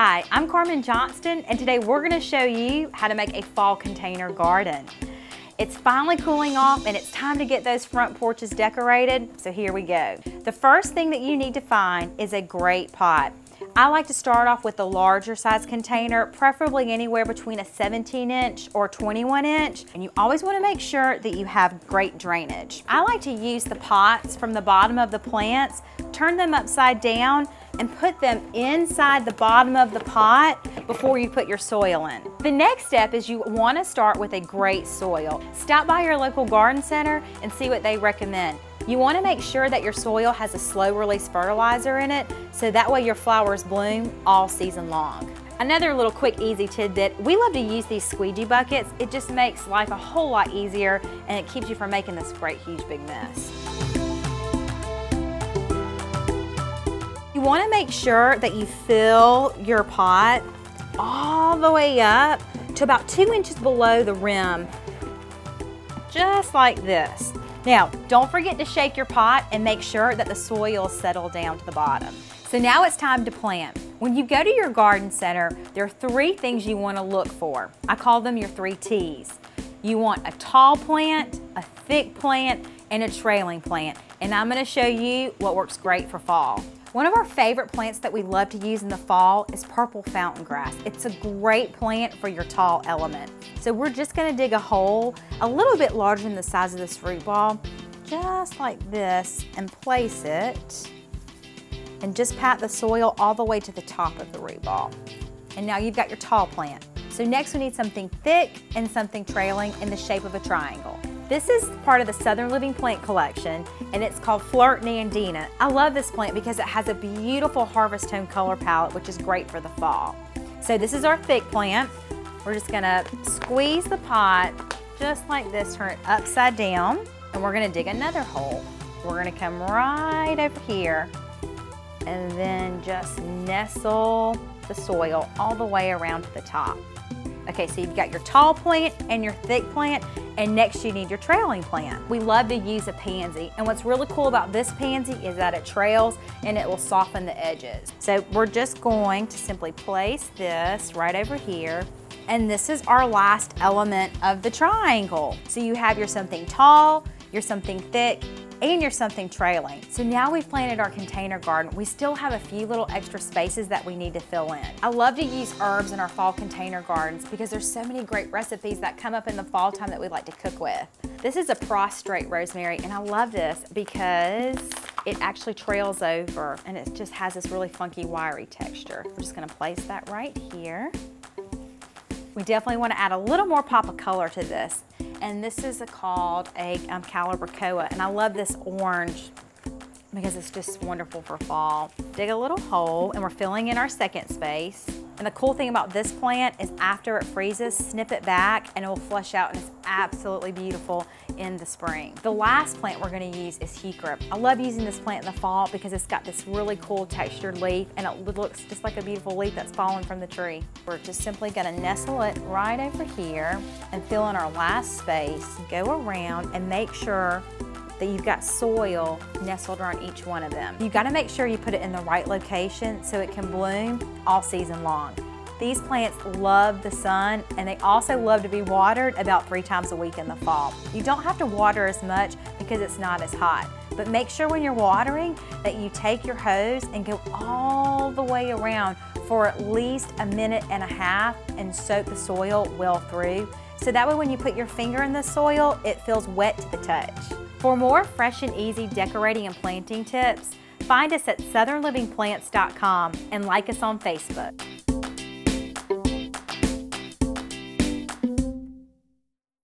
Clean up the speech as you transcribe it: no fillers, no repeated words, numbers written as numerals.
Hi, I'm Carmen Johnston, and today we're going to show you how to make a fall container garden. It's finally cooling off and it's time to get those front porches decorated, so here we go. The first thing that you need to find is a great pot. I like to start off with a larger size container, preferably anywhere between a 17-inch or 21-inch, and you always want to make sure that you have great drainage. I like to use the pots from the bottom of the plants, turn them upside down, and put them inside the bottom of the pot before you put your soil in. The next step is you want to start with a great soil. Stop by your local garden center and see what they recommend. You want to make sure that your soil has a slow release fertilizer in it, so that way your flowers bloom all season long. Another little quick easy tidbit, we love to use these squeegee buckets. It just makes life a whole lot easier and it keeps you from making this great huge big mess. You want to make sure that you fill your pot all the way up to about 2 inches below the rim, just like this. Now, don't forget to shake your pot and make sure that the soil is settled down to the bottom. So now it's time to plant. When you go to your garden center, there are 3 things you want to look for. I call them your 3 T's. You want a tall plant, a thick plant, and a trailing plant. And I'm going to show you what works great for fall. One of our favorite plants that we love to use in the fall is purple fountain grass. It's a great plant for your tall element. So we're just going to dig a hole a little bit larger than the size of this root ball, just like this, and place it. And just pat the soil all the way to the top of the root ball. And now you've got your tall plant. So next we need something thick and something trailing in the shape of a triangle. This is part of the Southern Living Plant Collection, and it's called Flirt Nandina. I love this plant because it has a beautiful harvest tone color palette, which is great for the fall. So this is our thick plant. We're just gonna squeeze the pot just like this, turn it upside down, and we're gonna dig another hole. We're gonna come right over here and then just nestle the soil all the way around to the top. Okay, so you've got your tall plant and your thick plant, and next you need your trailing plant. We love to use a pansy, and what's really cool about this pansy is that it trails and it will soften the edges. So we're just going to simply place this right over here, and this is our last element of the triangle. So you have your something tall, your something thick, and your something trailing. So now we've planted our container garden. We still have a few little extra spaces that we need to fill in. I love to use herbs in our fall container gardens because there's so many great recipes that come up in the fall time that we like to cook with. This is a prostrate rosemary, and I love this because it actually trails over and it just has this really funky wiry texture. We're just gonna place that right here. We definitely want to add a little more pop of color to this. And this is called a Calibrachoa, and I love this orange because it's just wonderful for fall. Dig a little hole, and we're filling in our second space. And the cool thing about this plant is after it freezes, snip it back and it will flush out, and it's absolutely beautiful in the spring. The last plant we're going to use is heuchera. I love using this plant in the fall because it's got this really cool textured leaf, and it looks just like a beautiful leaf that's fallen from the tree. We're just simply going to nestle it right over here and fill in our last space. Go around and make sure that you've got soil nestled around each one of them. You've got to make sure you put it in the right location so it can bloom all season long. These plants love the sun, and they also love to be watered about 3 times a week in the fall. You don't have to water as much because it's not as hot, but make sure when you're watering that you take your hose and go all the way around for at least 1.5 minutes and soak the soil well through. So that way when you put your finger in the soil, it feels wet to the touch. For more fresh and easy decorating and planting tips, find us at southernlivingplants.com and like us on Facebook.